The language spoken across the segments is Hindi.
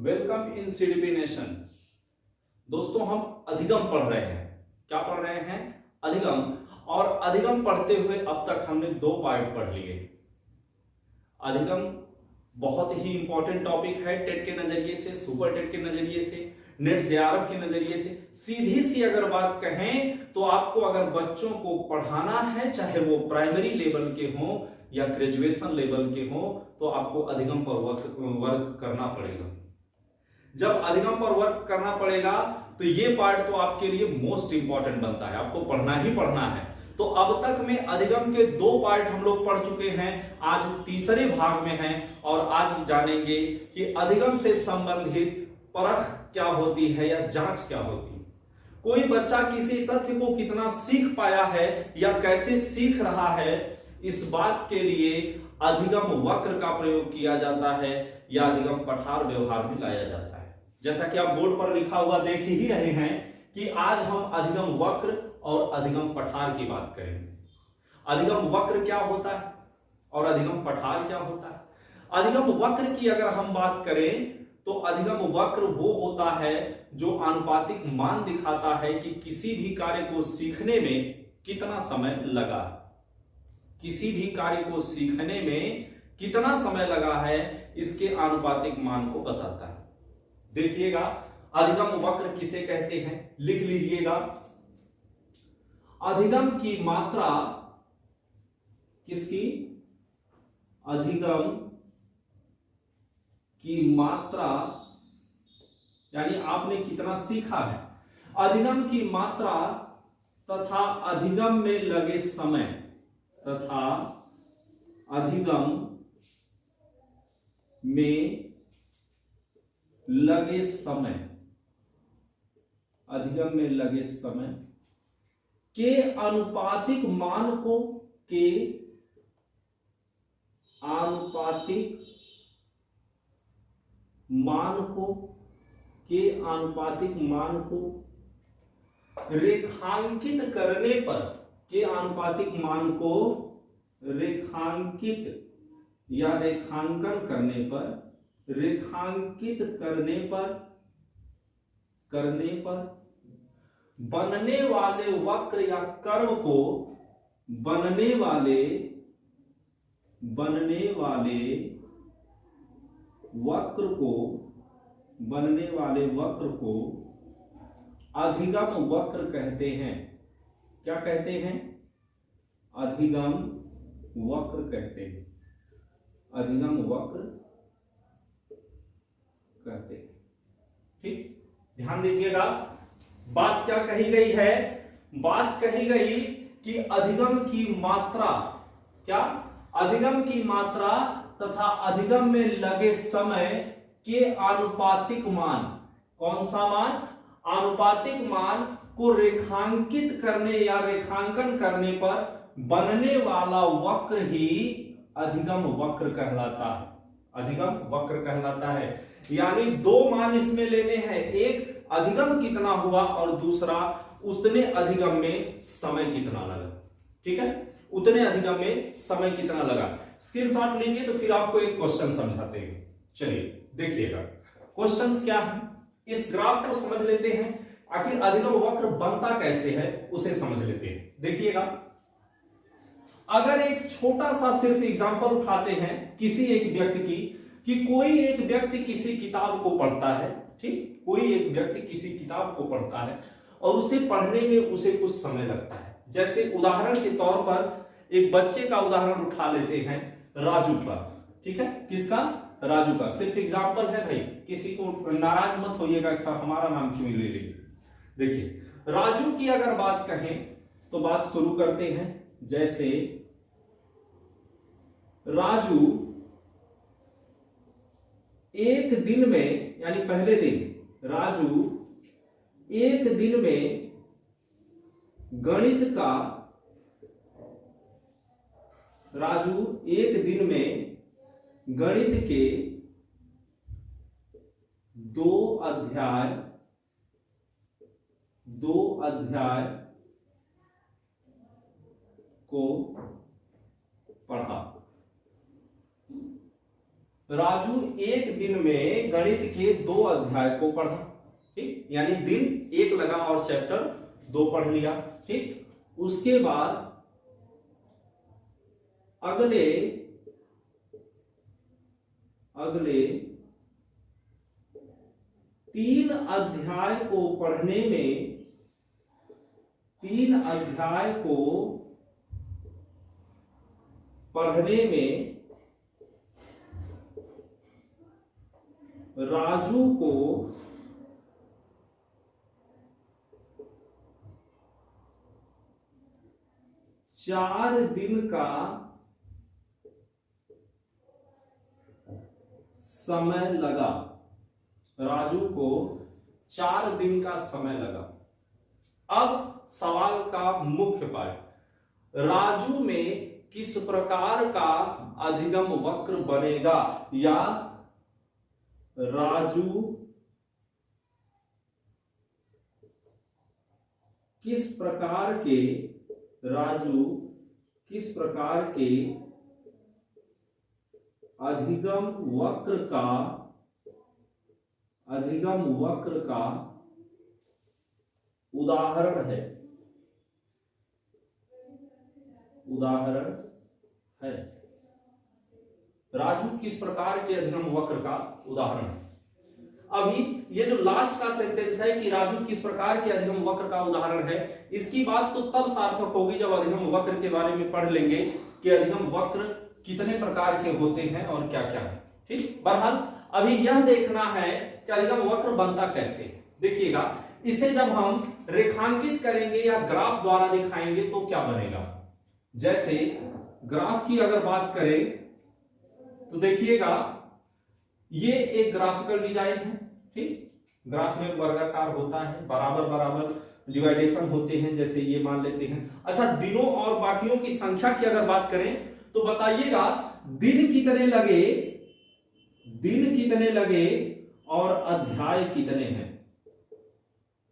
Welcome in CDP nation. दोस्तों, हम अधिगम पढ़ रहे हैं। क्या पढ़ रहे हैं? अधिगम। और अधिगम पढ़ते हुए अब तक हमने 2 पार्ट पढ़ लिए। अधिगम बहुत ही इंपॉर्टेंट टॉपिक है टेट के नजरिए से, सुपर टेट के नजरिए से, नेट जेआरएफ के नजरिए से। सीधी सी अगर बात कहें तो आपको अगर बच्चों को पढ़ाना है, चाहे वो प्राइमरी लेवल के हों या ग्रेजुएशन लेवल के हों, तो आपको अधिगम पर वर्क करना पड़ेगा। जब अधिगम पर वर्क करना पड़ेगा तो ये पार्ट तो आपके लिए मोस्ट इंपॉर्टेंट बनता है, आपको पढ़ना ही पढ़ना है। तो अब तक में अधिगम के 2 पार्ट हम लोग पढ़ चुके हैं, आज तीसरे भाग में हैं और आज जानेंगे कि अधिगम से संबंधित परख क्या होती है या जांच क्या होती है। कोई बच्चा किसी तथ्य को कितना सीख पाया है या कैसे सीख रहा है, इस बात के लिए अधिगम वक्र का प्रयोग किया जाता है या अधिगम पठार व्यवहार में लाया जाता है। जैसा कि आप बोर्ड पर लिखा हुआ देख ही रहे हैं कि आज हम अधिगम वक्र और अधिगम पठार की बात करेंगे। अधिगम वक्र क्या होता है और अधिगम पठार क्या होता है? अधिगम वक्र की अगर हम बात करें तो अधिगम वक्र वो होता है जो आनुपातिक मान दिखाता है कि किसी भी कार्य को सीखने में कितना समय लगा। किसी भी कार्य को सीखने में कितना समय लगा है, इसके आनुपातिक मान को बताता है। देखिएगा, अधिगम वक्र किसे कहते हैं, लिख लीजिएगा। अधिगम की मात्रा किसकी? अधिगम की मात्रा यानी आपने कितना सीखा है। अधिगम की मात्रा तथा अधिगम में लगे समय तथा अधिगम में लगे समय, अधिगम में लगे समय के आनुपातिक मान को के आनुपातिक मान को के आनुपातिक मान को रेखांकित करने पर, के आनुपातिक मान को रेखांकित या रेखांकन करने पर, रेखांकित करने पर बनने वाले वक्र या कर्व को बनने वाले वक्र को अधिगम वक्र कहते हैं। क्या कहते हैं? अधिगम वक्र कहते हैं। अधिगम वक्र कहते हैं। ठीक, ध्यान दीजिएगा। बात क्या कही गई है? बात कही गई कि अधिगम की मात्रा, क्या? अधिगम की मात्रा तथा अधिगम में लगे समय के आनुपातिक मान। कौन सा मान? आनुपातिक मान को रेखांकित करने या रेखांकन करने पर बनने वाला वक्र ही अधिगम वक्र कहलाता है। अधिगम वक्र कहलाता है। यानी 2 मान इसमें लेने हैं, एक अधिगम कितना हुआ और दूसरा उतने अधिगम में समय कितना लगा। ठीक है, उतने अधिगम में समय कितना लगा। स्क्रीनशॉट लीजिए तो फिर आपको एक क्वेश्चन समझाते हैं। चलिए देखिएगा क्वेश्चंस क्या है, इस ग्राफ को समझ लेते हैं। आखिर अधिगम वक्र बनता कैसे है उसे समझ लेते हैं। देखिएगा, अगर एक छोटा सा सिर्फ एग्जांपल उठाते हैं किसी एक व्यक्ति की, कि कोई एक व्यक्ति किसी किताब को पढ़ता है। ठीक, कोई एक व्यक्ति किसी किताब को पढ़ता है और उसे पढ़ने में उसे कुछ समय लगता है। जैसे उदाहरण के तौर पर एक बच्चे का उदाहरण उठा लेते हैं, राजू का। ठीक है, किसका? राजू का। सिर्फ एग्जांपल है भाई, किसी को नाराज मत होइएगा सर हमारा नाम क्यों ले लीजिए। देखिए, राजू की अगर बात कहें तो बात शुरू करते हैं। जैसे राजू एक दिन में, यानी पहले दिन, राजू एक दिन में गणित का, राजू एक दिन में गणित के 2 अध्याय को पढ़ा। राजू एक दिन में गणित के 2 अध्याय को पढ़ा, ठीक, यानी दिन 1 लगा और चैप्टर 2 पढ़ लिया, ठीक। उसके बाद अगले 3 अध्याय को पढ़ने में 3 अध्याय को पढ़ने में राजू को 4 दिन का समय लगा। राजू को 4 दिन का समय लगा। अब सवाल का मुख्य पार्ट, राजू में किस प्रकार का अधिगम वक्र बनेगा, या राजू किस प्रकार के अधिगम वक्र का उदाहरण है। राजू किस प्रकार के अधिगम वक्र का उदाहरण है। अभी ये जो लास्ट का सेंटेंस है कि राजू किस प्रकार के अधिगम वक्र का उदाहरण है, इसकी बात तो तब सार्थक होगी जब अधिगम वक्र के बारे में पढ़ लेंगे कि अधिगम वक्र कितने प्रकार के होते हैं और क्या क्या है, ठीक। बहरहाल अभी यह देखना है कि अधिगम वक्र बनता कैसे। देखिएगा, इसे जब हम रेखांकित करेंगे या ग्राफ द्वारा दिखाएंगे तो क्या बनेगा। जैसे ग्राफ की अगर बात करें तो देखिएगा, ये एक ग्राफिकल डिजाइन है, ठीक। ग्राफ में वर्गाकार होता है, बराबर बराबर डिवाइडेशन होते हैं, जैसे ये मान लेते हैं। अच्छा, दिनों और बाकियों की संख्या की अगर बात करें तो बताइएगा दिन कितने लगे और अध्याय कितने हैं।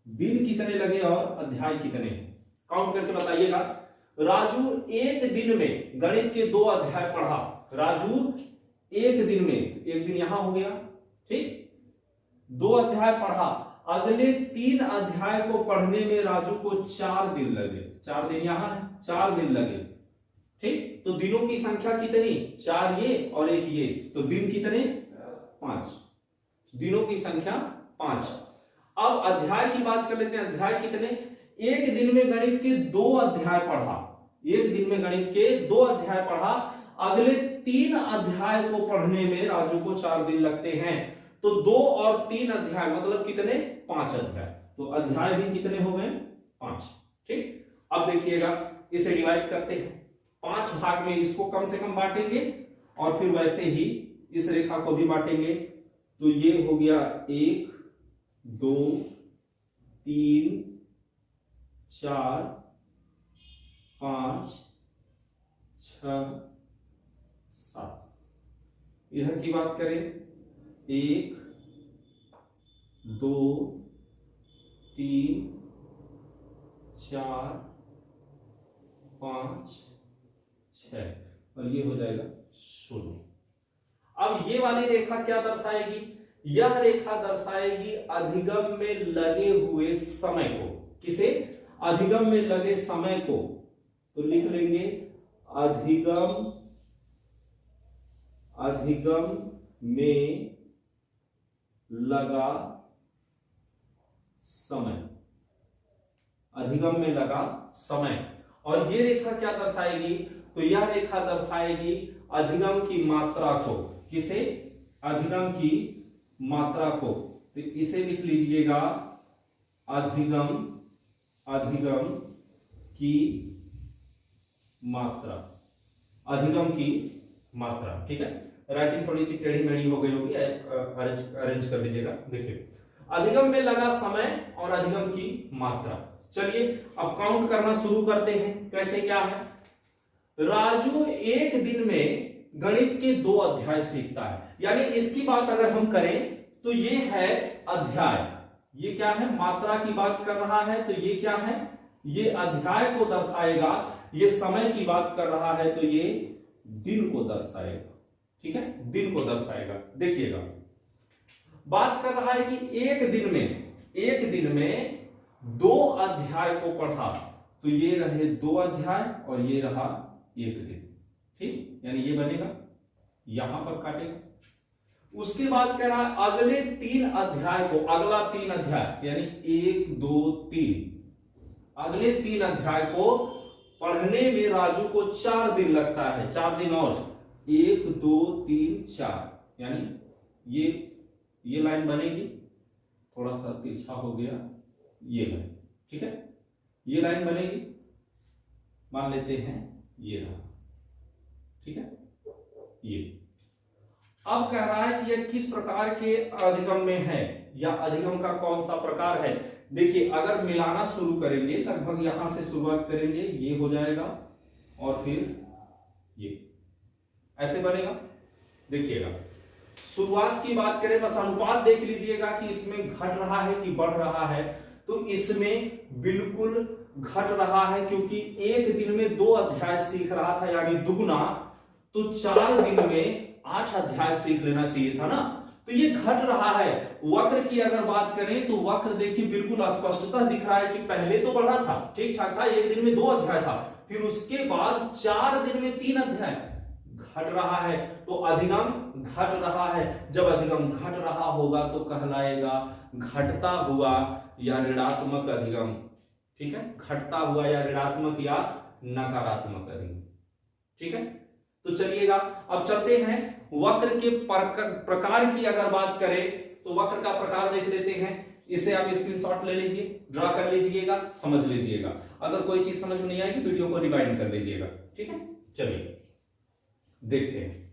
दिन कितने लगे और अध्याय कितने हैं, काउंट करके बताइएगा। राजू एक दिन में गणित के 2 अध्याय पढ़ा। राजू एक दिन में, एक दिन यहां हो गया, ठीक, 2 अध्याय पढ़ा। अगले 3 अध्याय को पढ़ने में राजू को 4 दिन लगे। 4 दिन यहां है, 4 दिन लगे, ठीक। तो दिनों की संख्या कितनी, 4 ये और 1 ये, तो दिन कितने, 5। दिनों की संख्या 5। अब अध्याय की बात कर लेते हैं। अध्याय कितने, एक दिन में गणित के 2 अध्याय पढ़ा। एक दिन में गणित के 2 अध्याय पढ़ा। अगले 3 अध्याय को पढ़ने में राजू को 4 दिन लगते हैं। तो 2 और 3 अध्याय मतलब कितने, 5 अध्याय। तो अध्याय भी कितने हो गए, 5, ठीक। अब देखिएगा, इसे डिवाइड करते हैं 5 भाग में, इसको कम से कम बांटेंगे और फिर वैसे ही इस रेखा को भी बांटेंगे। तो ये हो गया 1 2 3 4 5 6 7। इधर की बात करें 1 2 3 4 5 6 और ये हो जाएगा 0। अब ये वाली रेखा क्या दर्शाएगी, यह रेखा दर्शाएगी अधिगम में लगे हुए समय को। किसे, अधिगम में लगे समय को। तो लिख लेंगे अधिगम में लगा समय। अधिगम में लगा समय। और ये रेखा क्या दर्शाएगी, तो यह रेखा दर्शाएगी अधिगम की मात्रा को। किसे, अधिगम की मात्रा को। तो इसे लिख लीजिएगा अधिगम की मात्रा। अधिगम की मात्रा, ठीक है। राइटिंग थोड़ी सी टेढ़ी मेढ़ी हो गई होगी, अरेंज कर लीजिएगा। देखिए, अधिगम में लगा समय और अधिगम की मात्रा। चलिए अब काउंट करना शुरू करते हैं। कैसे क्या है, राजू एक दिन में गणित के 2 अध्याय सीखता है। यानी इसकी बात अगर हम करें तो ये है अध्याय, ये क्या है, मात्रा की बात कर रहा है। तो ये क्या है, ये अध्याय को दर्शाएगा। ये समय की बात कर रहा है तो ये दिन को दर्शाएगा। ठीक है, दिन को दर्शाएगा। देखिएगा, बात कर रहा है कि एक दिन में 2 अध्याय को पढ़ा, तो ये रहे 2 अध्याय और ये रहा 1 दिन। ठीक, यानी ये बनेगा, यहां पर काटेगा। उसके बाद कह रहा है अगले 3 अध्याय को, अगला 3 अध्याय यानी 1 2 3, अगले 3 अध्याय को पढ़ने में राजू को 4 दिन लगता है। 4 दिन और 1 2 3 4, यानी ये लाइन बनेगी, थोड़ा सा तिरछा हो गया ये लाइन। ठीक है, ये लाइन बनेगी, मान लेते हैं ये रहा। ठीक है, ये अब कह रहा है कि यह किस प्रकार के अधिगम में है, या अधिगम का कौन सा प्रकार है। देखिए, अगर मिलाना शुरू करेंगे, लगभग यहां से शुरुआत करेंगे, ये हो जाएगा और फिर ये ऐसे बनेगा। देखिएगा, शुरुआत की बात करें, बस अनुपात देख लीजिएगा कि इसमें घट रहा है कि बढ़ रहा है। तो इसमें बिल्कुल घट रहा है, क्योंकि एक दिन में 2 अध्याय सीख रहा था, यानी दुगुना। तो 4 दिन में 8 अध्याय सीख लेना चाहिए था ना, तो ये घट रहा है। वक्र की अगर बात करें तो वक्र देखिए बिल्कुल स्पष्टता दिख रहा है कि पहले तो बढ़ा था, ठीक ठाक था, एक दिन में 2 अध्याय था, फिर उसके बाद 4 दिन में 3 अध्याय, घट रहा है। तो अधिगम घट रहा है। जब अधिगम घट रहा होगा तो कहलाएगा घटता हुआ या ऋणात्मक अधिगम। ठीक है, घटता हुआ या ऋणात्मक या नकारात्मक अधिगम। ठीक है, तो चलिएगा अब चलते हैं वक्र के प्रकार की अगर बात करें तो वक्र का प्रकार देख लेते हैं। इसे आप स्क्रीनशॉट ले लीजिए, ड्रा कर लीजिएगा, समझ लीजिएगा। अगर कोई चीज समझ में नहीं आएगी वीडियो को रिवाइंड कर लीजिएगा। ठीक है, चलिए देखते हैं।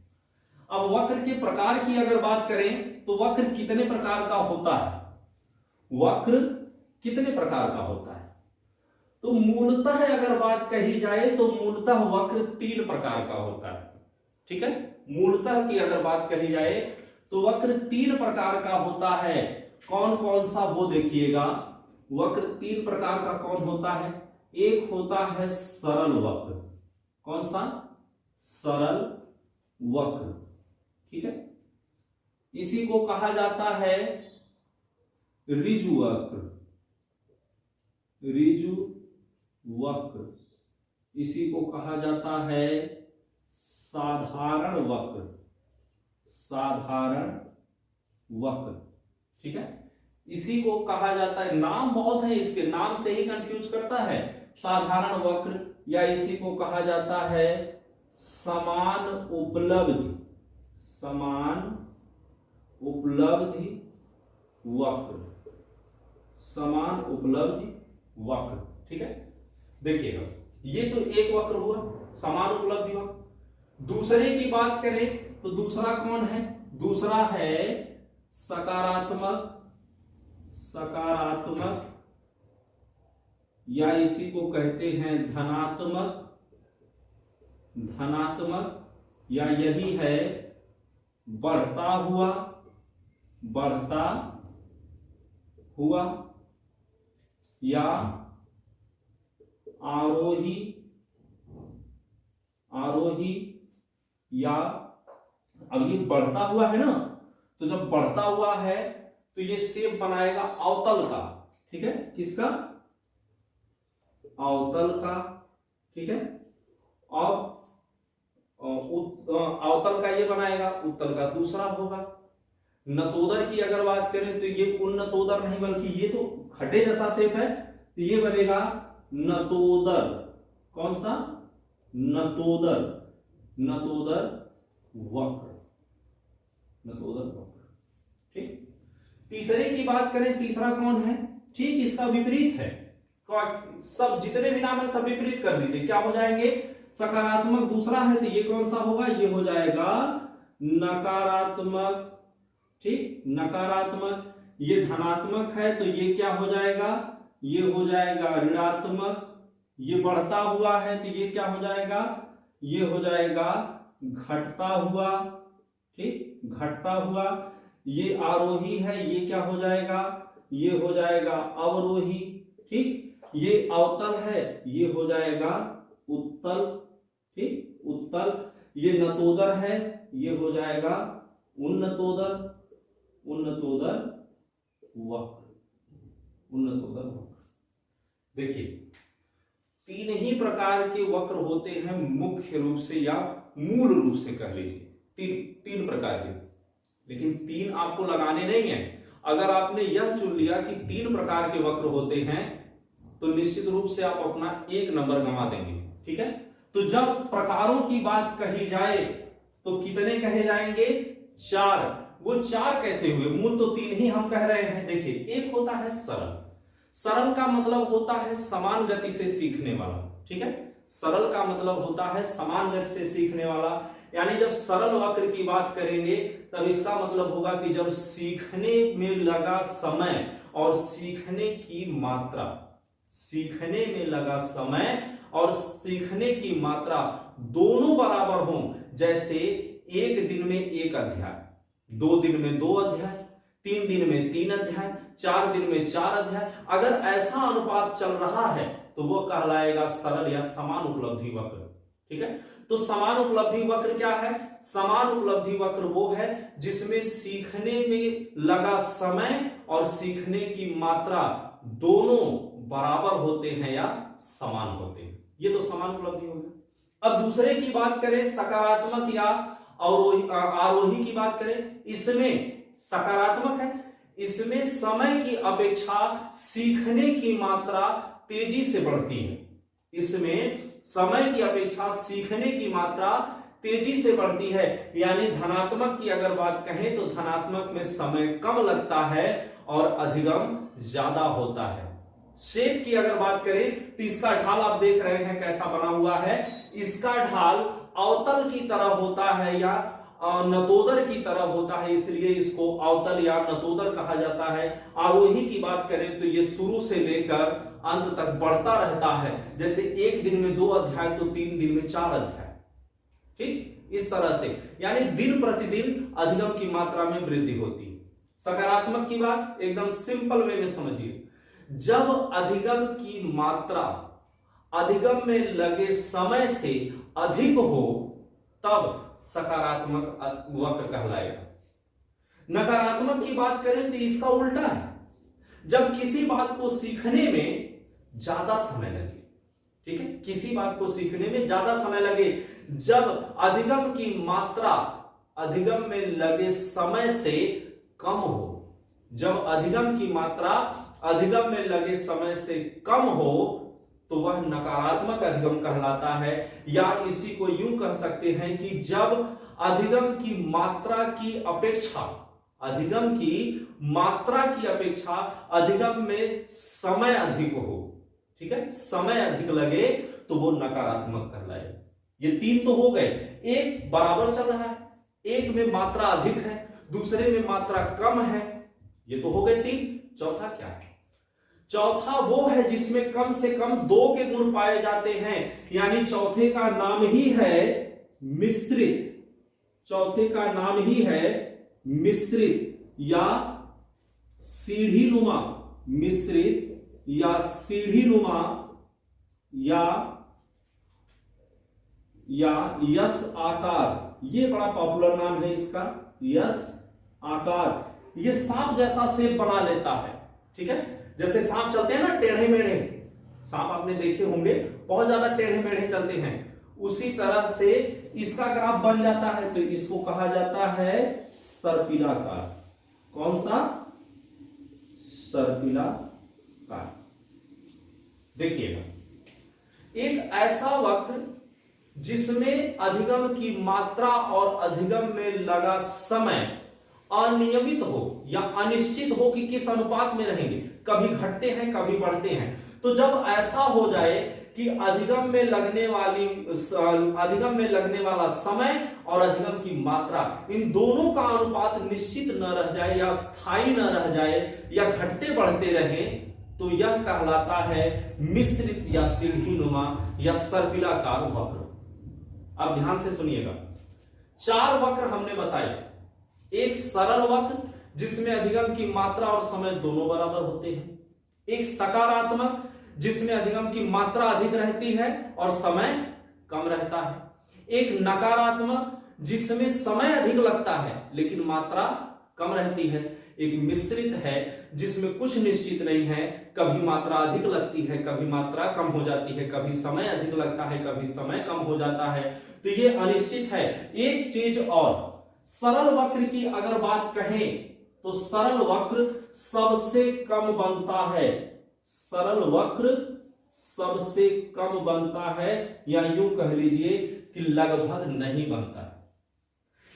अब वक्र के प्रकार की अगर बात करें तो वक्र कितने प्रकार का होता है, वक्र कितने प्रकार का होता है। तो मूलतः अगर बात कही जाए तो मूलतः वक्र 3 प्रकार का होता है। ठीक है, मूलतः की अगर बात कही जाए तो वक्र 3 प्रकार का होता है। कौन कौन सा, वो देखिएगा। वक्र 3 प्रकार का कौन होता है। एक होता है सरल वक्र। कौन सा, सरल वक्र। ठीक है, इसी को कहा जाता है ऋजु वक्र। ऋजु वक्र, इसी को कहा जाता है साधारण वक्र। साधारण वक्र। ठीक है, इसी को कहा जाता है, नाम बहुत है इसके, नाम से ही कंफ्यूज करता है। साधारण वक्र, या इसी को कहा जाता है समान उपलब्धि। समान उपलब्धि वक्र। समान उपलब्धि वक्र। ठीक है, देखिएगा, ये तो एक वक्र हुआ, समान उपलब्धि वक्र। दूसरे की बात करें तो दूसरा कौन है, दूसरा है सकारात्मक। सकारात्मक, या इसी को कहते हैं धनात्मक। धनात्मक, या यही है बढ़ता हुआ। बढ़ता हुआ, या आरोही। आरोही, या अब ये बढ़ता हुआ है ना, तो जब बढ़ता हुआ है तो ये शेप बनाएगा अवतल का। ठीक है, किसका, अवतल का। ठीक है, अब अवतल का ये बनाएगा, उत्तल का दूसरा होगा। नतोदर की अगर बात करें तो ये उन्नतोदर नहीं, बल्कि ये तो खड्डे जैसा शेप है, तो ये बनेगा नतोदर। कौन सा, नतोदर। नतोदर वक्र। नतोदर वक्र। ठीक, तीसरे की बात करें, तीसरा कौन है, ठीक इसका विपरीत है। सब जितने भी नाम है सब विपरीत कर दीजिए, क्या हो जाएंगे, सकारात्मक दूसरा है तो ये कौन सा होगा, ये हो जाएगा नकारात्मक। ठीक, नकारात्मक। ये धनात्मक है तो ये क्या हो जाएगा, ये हो जाएगा ऋणात्मक। ये बढ़ता हुआ है तो ये क्या हो जाएगा, ये हो जाएगा घटता हुआ। ठीक, घटता हुआ। ये आरोही है, ये क्या हो जाएगा, ये हो जाएगा अवरोही। ठीक, ये अवतल है, ये हो जाएगा उत्तल। ठीक, उत्तल। ये नतोदर है, ये हो जाएगा उन्नतोदर, उन्नतोदर वक्र, उन्नतोदर वक्र। देखिए तीन ही प्रकार के वक्र होते हैं मुख्य रूप से या मूल रूप से कह लीजिए, तीन प्रकार के, लेकिन तीन आपको लगाने नहीं है। अगर आपने यह चुन लिया कि तीन प्रकार के वक्र होते हैं तो निश्चित रूप से आप अपना 1 नंबर गंवा देंगे, ठीक है। तो जब प्रकारों की बात कही जाए तो कितने कहे जाएंगे? 4। वो 4 कैसे हुए? मूल तो 3 ही हम कह रहे हैं। देखिए एक होता है सरल, सरल का मतलब होता है समान गति से सीखने वाला, ठीक है। सरल का मतलब होता है समान गति से सीखने वाला, यानी जब सरल वक्र की बात करेंगे तब इसका मतलब होगा कि जब सीखने में लगा समय और सीखने की मात्रा, सीखने में लगा समय और सीखने की मात्रा दोनों बराबर हों। जैसे 1 दिन में 1 अध्याय, 2 दिन में 2 अध्याय, 3 दिन में 3 अध्याय, 4 दिन में 4 अध्याय, अगर ऐसा अनुपात चल रहा है तो वो कहलाएगा सरल या समान उपलब्धि वक्र, ठीक है। तो समान उपलब्धि वक्र क्या है? समान उपलब्धि वक्र वो है जिसमें सीखने में लगा समय और सीखने की मात्रा दोनों बराबर होते हैं या समान होते हैं, ये तो समान उपलब्धि हो गया। अब दूसरे की बात करें, सकारात्मक या आरोही की बात करें, इसमें सकारात्मक है, इसमें समय की अपेक्षा सीखने की मात्रा तेजी से बढ़ती है, इसमें समय की अपेक्षा सीखने की मात्रा तेजी से बढ़ती है। यानी धनात्मक की अगर बात कहें तो धनात्मक में समय कम लगता है और अधिगम ज्यादा होता है। शेप की अगर बात करें तो इसका ढाल आप देख रहे हैं कैसा बना हुआ है, इसका ढाल अवतल की तरह होता है या नतोदर की तरह होता है, इसलिए इसको अवतल या नतोदर कहा जाता है। आरोही की बात करें तो ये शुरू से लेकर अंत तक बढ़ता रहता है, जैसे 1 दिन में 2 अध्याय तो 3 दिन में 4 अध्याय, ठीक इस तरह से, यानी दिन प्रतिदिन अधिगम की मात्रा में वृद्धि होती है। सकारात्मक की बात एकदम सिंपल वे में समझिए, जब अधिगम की मात्रा अधिगम में लगे समय से अधिक हो तब सकारात्मक वक्र कहलाएगा। नकारात्मक की बात करें तो इसका उल्टा है, जब किसी बात को सीखने में ज्यादा समय लगे, ठीक है, किसी बात को सीखने में ज्यादा समय लगे, जब अधिगम की मात्रा अधिगम में लगे समय से कम हो, जब अधिगम की मात्रा अधिगम में लगे समय से कम हो तो वह नकारात्मक अधिगम कहलाता है। या इसी को यूं कह सकते हैं कि जब अधिगम की मात्रा की अपेक्षा, अधिगम की मात्रा की अपेक्षा अधिगम में समय अधिक हो, ठीक है, समय अधिक लगे तो वो नकारात्मक कहलाएगा। ये 3 तो हो गए, एक बराबर चल रहा है, एक में मात्रा अधिक है, दूसरे में मात्रा कम है, ये तो हो गए 3। चौथा क्या है? चौथा वो है जिसमें कम से कम 2 के गुण पाए जाते हैं, यानी चौथे का नाम ही है मिश्रित, चौथे का नाम ही है मिश्रित या सीढ़ीनुमा, मिश्रित या सीढ़ीनुमा या यस आकार, ये बड़ा पॉपुलर नाम है इसका, यस आकार। ये सांप जैसा शेप बना लेता है, ठीक है, जैसे सांप चलते हैं ना टेढ़े मेढ़े, सांप आपने देखे होंगे बहुत ज्यादा टेढ़े मेढ़े चलते हैं, उसी तरह से इसका ग्राफ बन जाता है, तो इसको कहा जाता है सर्पिलाकार। कौन सा? सर्पिलाकार। देखिएगा, एक ऐसा वक्र जिसमें अधिगम की मात्रा और अधिगम में लगा समय अनियमित हो या अनिश्चित हो कि किस अनुपात में रहेंगे, कभी घटते हैं कभी बढ़ते हैं। तो जब ऐसा हो जाए कि अधिगम में लगने वाला समय और अधिगम की मात्रा, इन दोनों का अनुपात निश्चित न रह जाए या स्थायी न रह जाए या घटते बढ़ते रहे, तो यह कहलाता है मिश्रित या सीढ़ीनुमा या सर्पिलाकार वक्र। अब ध्यान से सुनिएगा, 4 वक्र हमने बताए। एक सरल वक्र जिसमें अधिगम की मात्रा और समय दोनों बराबर होते हैं, एक सकारात्मक जिसमें अधिगम की मात्रा अधिक रहती है और समय कम रहता है, एक नकारात्मक जिसमें समय अधिक लगता है लेकिन मात्रा कम रहती है, एक मिश्रित है जिसमें कुछ निश्चित नहीं है, कभी मात्रा अधिक लगती है कभी मात्रा कम हो जाती है, कभी समय अधिक लगता है कभी समय कम हो जाता है, तो ये अनिश्चित है। एक चीज और, सरल वक्र की अगर बात कहें तो सरल वक्र सबसे कम बनता है, सरल वक्र सबसे कम बनता है, या यूं कह लीजिए कि लगभग नहीं बनता है।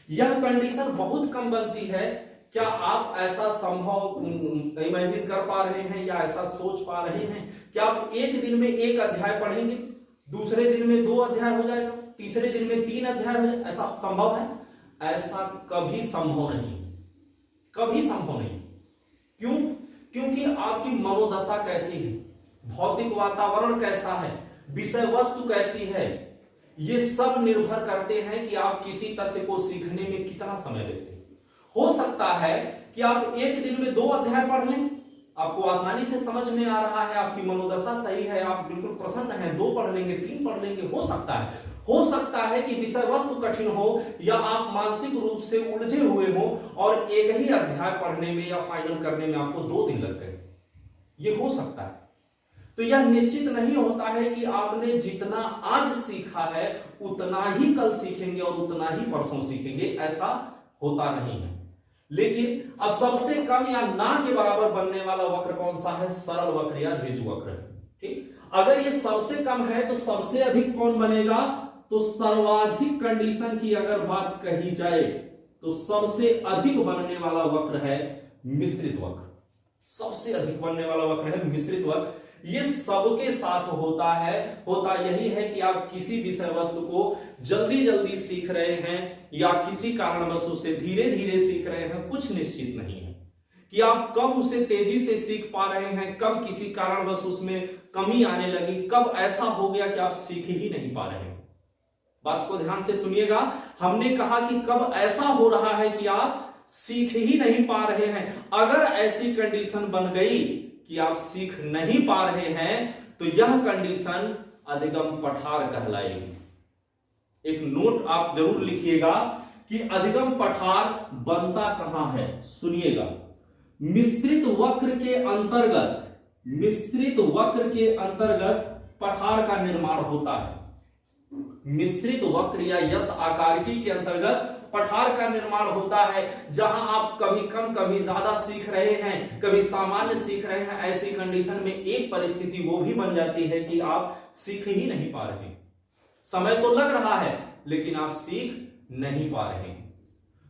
यह कंडीशन बहुत कम बनती है। क्या आप ऐसा संभव इमेजिन कर पा रहे हैं या ऐसा सोच पा रहे हैं कि आप एक दिन में एक अध्याय पढ़ेंगे, दूसरे दिन में 2 अध्याय हो जाएगा, तीसरे दिन में 3 अध्याय हो जाएगा? ऐसा संभव है? ऐसा कभी संभव नहीं, कभी संभव नहीं। क्यों? क्योंकि आपकी मनोदशा कैसी है, भौतिक वातावरण कैसा है, विषय वस्तु कैसी है, ये सब निर्भर करते हैं कि आप किसी तथ्य को सीखने में कितना समय देते हैं। हो सकता है कि आप एक दिन में 2 अध्याय पढ़ लें, आपको आसानी से समझ में आ रहा है, आपकी मनोदशा सही है, आप बिल्कुल प्रसन्न हैं, 2 पढ़ लेंगे, 3 पढ़ लेंगे। हो सकता है कि विषय वस्तु कठिन हो या आप मानसिक रूप से उलझे हुए हो और एक ही अध्याय पढ़ने में या फाइनल करने में आपको 2 दिन लग गए, ये हो सकता है। तो यह निश्चित नहीं होता है कि आपने जितना आज सीखा है उतना ही कल सीखेंगे और उतना ही परसों सीखेंगे, ऐसा होता नहीं है। लेकिन अब सबसे कम या ना के बराबर बनने वाला वक्र कौन सा है? सरल वक्र या ऋजु वक्र। ठीक, अगर ये सबसे कम है तो सबसे अधिक कौन बनेगा? तो सर्वाधिक कंडीशन की अगर बात कही जाए तो सबसे अधिक बनने वाला वक्र है मिश्रित वक्र। सबसे अधिक बनने वाला वक्र है मिश्रित वक्र। ये सबके साथ होता है। होता यही है कि आप किसी विषय वस्तु को जल्दी जल्दी सीख रहे हैं या किसी कारणवश उसे धीरे धीरे सीख रहे हैं, कुछ निश्चित नहीं है कि आप कब उसे तेजी से सीख पा रहे हैं, कब किसी कारणवश उसमें कमी आने लगी, कब ऐसा हो गया कि आप सीख ही नहीं पा रहे हैं। बात को ध्यान से सुनिएगा, हमने कहा कि कब ऐसा हो रहा है कि आप सीख ही नहीं पा रहे हैं। अगर ऐसी कंडीशन बन गई कि आप सीख नहीं पा रहे हैं तो यह कंडीशन अधिगम पठार कहलाएगी। एक नोट आप जरूर लिखिएगा कि अधिगम पठार बनता कहां है। सुनिएगा, मिश्रित वक्र के अंतर्गत, मिश्रित वक्र के अंतर्गत पठार का निर्माण होता है। मिश्रित वक्र या यस आकारकी के अंतर्गत पठार का निर्माण होता है, जहां आप कभी कम कभी ज्यादा सीख रहे हैं, कभी सामान्य सीख रहे हैं। ऐसी कंडीशन में एक परिस्थिति वो भी बन जाती है कि आप सीख ही नहीं पा रहे, समय तो लग रहा है लेकिन आप सीख नहीं पा रहे।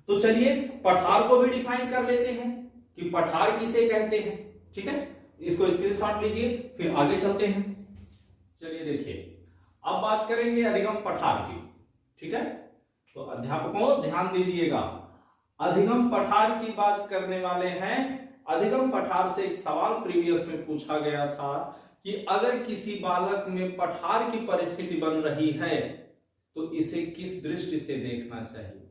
तो चलिए पठार को भी डिफाइन कर लेते हैं कि पठार किसे कहते हैं। ठीक है, इसको स्क्रीनशॉट लीजिए, फिर आगे चलते हैं। चलिए देखिए, अब बात करेंगे अधिगम पठार की। ठीक है, तो अध्यापकों ध्यान दीजिएगा, अधिगम पठार की बात करने वाले हैं। अधिगम पठार से एक सवाल प्रीवियस में पूछा गया था कि अगर किसी बालक में पठार की परिस्थिति बन रही है तो इसे किस दृष्टि से देखना चाहिए।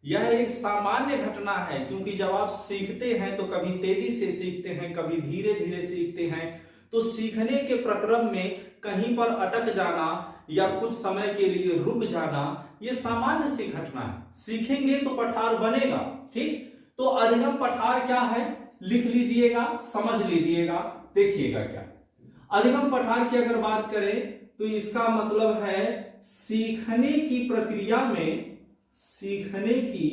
यह एक सामान्य घटना है, क्योंकि जब आप सीखते हैं तो कभी तेजी से सीखते हैं, कभी धीरे धीरे सीखते हैं। तो सीखने के प्रक्रम में कहीं पर अटक जाना या कुछ समय के लिए रुक जाना, यह सामान्य सी घटना है। सीखेंगे तो पठार बनेगा। ठीक, तो अधिगम पठार क्या है लिख लीजिएगा, समझ लीजिएगा, देखिएगा क्या। अधिगम पठार की अगर बात करें तो इसका मतलब है सीखने की प्रक्रिया में, सीखने की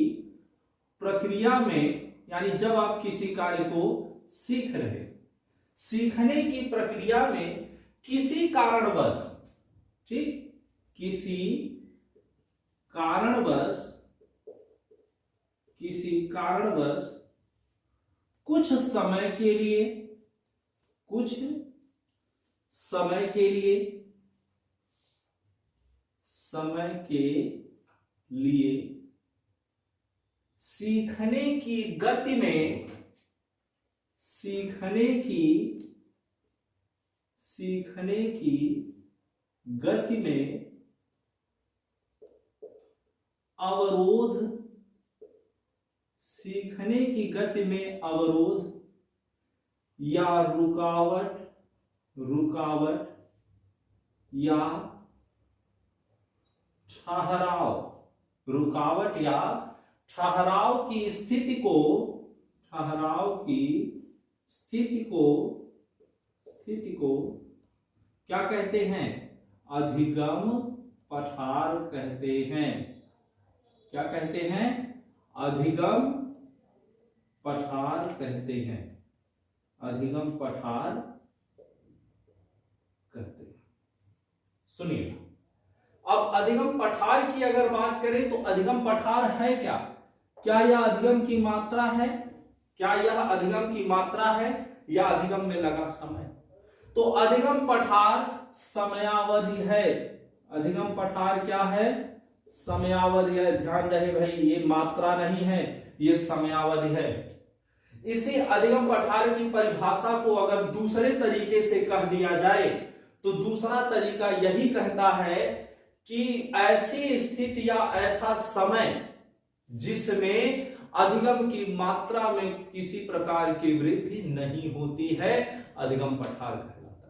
प्रक्रिया में, यानी जब आप किसी कार्य को सीख रहे, सीखने की प्रक्रिया में किसी कारणवश, ठीक, किसी कारणवश, किसी कारणवश कुछ समय के लिए, कुछ समय के लिए, समय के लिए सीखने की गति में, सीखने की गति में अवरोध, सीखने की गति में अवरोध या रुकावट, रुकावट या ठहराव, रुकावट या ठहराव की स्थिति को, ठहराव की स्थिति को क्या कहते हैं? अधिगम पठार कहते हैं। क्या कहते हैं? अधिगम पठार कहते हैं। अधिगम पठार कहते हैं। सुनिए, अब अधिगम पठार की अगर बात करें तो अधिगम पठार है क्या? क्या यह अधिगम की मात्रा है? क्या यह अधिगम की मात्रा है या अधिगम में लगा समय? तो अधिगम पठार समयावधि है। अधिगम पठार क्या है? समयावधि है। ध्यान रहे भाई, ये मात्रा नहीं है, ये समयावधि है। इसी अधिगम पठार की परिभाषा को अगर दूसरे तरीके से कह दिया जाए तो दूसरा तरीका यही कहता है कि ऐसी स्थिति या ऐसा समय जिसमें अधिगम की मात्रा में किसी प्रकार की वृद्धि नहीं होती है, अधिगम पठार कहलाता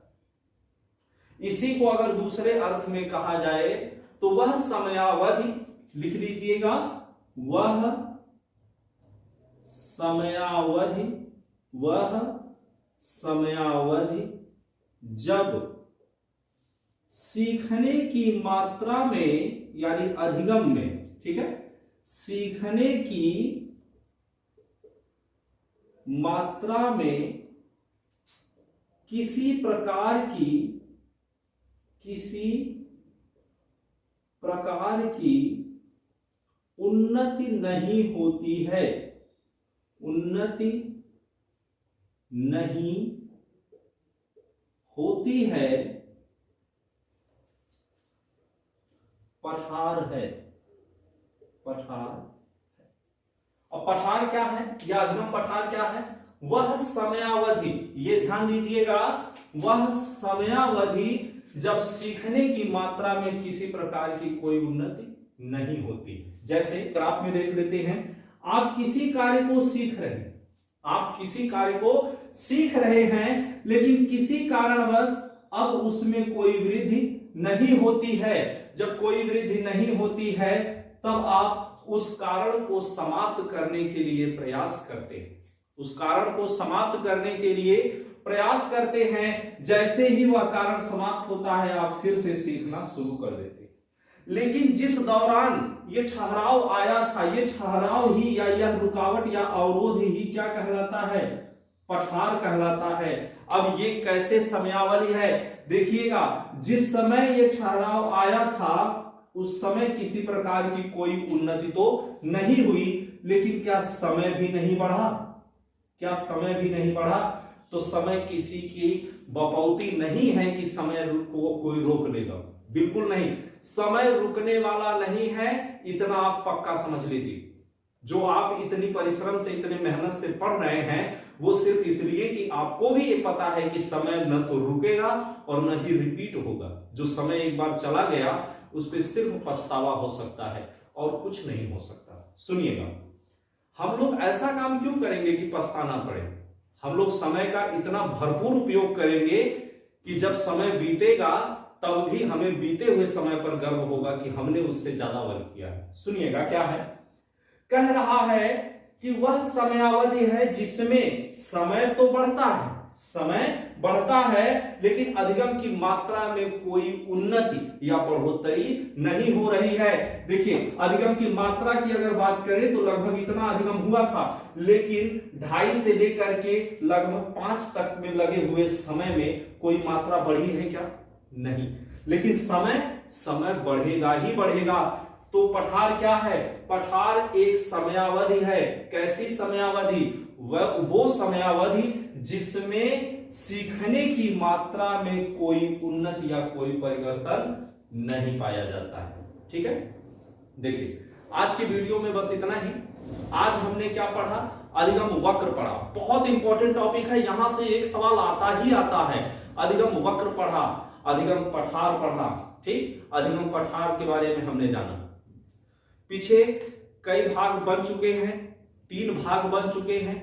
है। इसी को अगर दूसरे अर्थ में कहा जाए तो वह समयावधि, लिख लीजिएगा, वह समयावधि, वह समयावधि जब सीखने की मात्रा में यानी अधिगम में, ठीक है, सीखने की मात्रा में किसी प्रकार की उन्नति नहीं होती है, उन्नति नहीं होती है, पठार है, पठार है। और पठार क्या है या अधिगम पठार क्या है? वह समयावधि, ये ध्यान दीजिएगा, वह समयावधि जब सीखने की मात्रा में किसी प्रकार की कोई उन्नति नहीं होती। जैसे ग्राफ में देख लेते हैं, आप किसी कार्य को सीख रहे हैं, आप किसी कार्य को सीख रहे हैं, लेकिन किसी कारणवश अब उसमें कोई वृद्धि नहीं होती है। जब कोई वृद्धि नहीं होती है तब आप उस कारण को समाप्त करने के लिए प्रयास करते हैं, उस कारण को समाप्त करने के लिए प्रयास करते हैं। जैसे ही वह कारण समाप्त होता है आप फिर से सीखना शुरू कर देते हैं। लेकिन जिस दौरान ये ठहराव आया था, ये ठहराव ही या यह रुकावट या अवरोध ही क्या कहलाता है? पठार कहलाता है। अब ये कैसे समयावधि है? देखिएगा, जिस समय ये ठहराव आया था उस समय किसी प्रकार की कोई उन्नति तो नहीं हुई, लेकिन क्या समय भी नहीं बढ़ा? क्या समय भी नहीं बढ़ा? तो समय किसी की बपौती नहीं है कि समय को कोई रोक लेगा, बिल्कुल नहीं। समय रुकने वाला नहीं है, इतना आप पक्का समझ लीजिए। जो आप इतनी परिश्रम से, इतने मेहनत से पढ़ रहे हैं, वो सिर्फ इसलिए कि आपको भी ये पता है कि समय न तो रुकेगा और न ही रिपीट होगा। जो समय एक बार चला गया उस पर सिर्फ पछतावा हो सकता है और कुछ नहीं हो सकता। सुनिएगा, हम लोग ऐसा काम क्यों करेंगे कि पछताना पड़े? हम लोग समय का इतना भरपूर उपयोग करेंगे कि जब समय बीतेगा तब भी हमें बीते हुए समय पर गर्व होगा कि हमने उससे ज्यादा वर्क किया है। सुनिएगा क्या है, कह रहा है कि वह समयावधि है जिसमें समय तो बढ़ता है, समय बढ़ता है, लेकिन अधिगम की मात्रा में कोई उन्नति या बढ़ोतरी नहीं हो रही है। देखिए, अधिगम की मात्रा की अगर बात करें तो लगभग इतना अधिगम हुआ था, लेकिन 2.5 से लेकर के लगभग 5 तक में लगे हुए समय में कोई मात्रा बढ़ी है क्या? नहीं। लेकिन समय बढ़ेगा ही बढ़ेगा। तो पठार क्या है? पठार एक समयावधि है। कैसी समयावधि? वो समयावधि जिसमें सीखने की मात्रा में कोई उन्नति या कोई परिवर्तन नहीं पाया जाता है। ठीक है, देखिए आज की वीडियो में बस इतना ही। आज हमने क्या पढ़ा? अधिगम वक्र पढ़ा। बहुत इंपॉर्टेंट टॉपिक है, यहां से एक सवाल आता ही आता है। अधिगम वक्र पढ़ा, अधिगम पठार पढ़ा। ठीक, अधिगम पठार के बारे में हमने जाना। पीछे कई भाग बन चुके हैं, 3 भाग बन चुके हैं,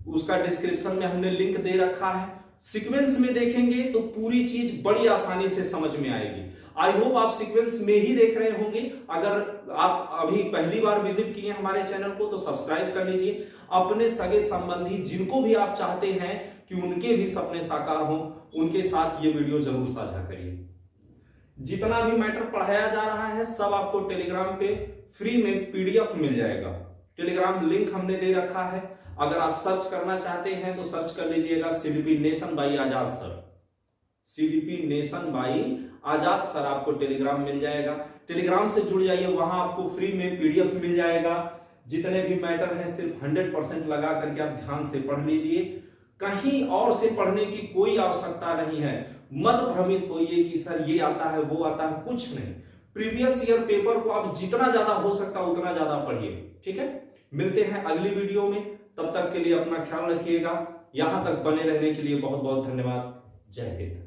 उसका डिस्क्रिप्शन में हमने लिंक दे रखा है। सीक्वेंस में देखेंगे तो पूरी चीज बड़ी आसानी से समझ में आएगी। आई होप आप सीक्वेंस में ही देख रहे होंगे। अगर आप अभी पहली बार विजिट किए हमारे चैनल को तो सब्सक्राइब कर लीजिए। अपने सगे संबंधी जिनको भी आप चाहते हैं कि उनके भी सपने साकार हों, उनके साथ ये वीडियो जरूर साझा करिए। जितना भी मैटर पढ़ाया जा रहा है सब आपको टेलीग्राम पे फ्री में पीडीएफ मिल जाएगा। टेलीग्राम लिंक हमने दे रखा है, अगर आप सर्च करना चाहते हैं तो सर्च कर लीजिएगा CDP nation by Azad sir. CDP nation by Azad sir आपको टेलीग्राम मिल जाएगा। टेलीग्राम से जुड़ जाइए, वहां आपको फ्री में पीडीएफ मिल जाएगा। जितने भी मैटर हैं सिर्फ 100% लगा करके आप ध्यान से पढ़ लीजिए। कहीं और से पढ़ने की कोई आवश्यकता नहीं है। मत भ्रमित होइए कि सर ये आता है वो आता है, कुछ नहीं। प्रीवियस ईयर पेपर को आप जितना ज्यादा हो सकता है उतना ज्यादा पढ़िए, ठीक है। मिलते हैं अगली वीडियो में, तब तक के लिए अपना ख्याल रखिएगा। यहां तक बने रहने के लिए बहुत बहुत धन्यवाद। जय हिंद।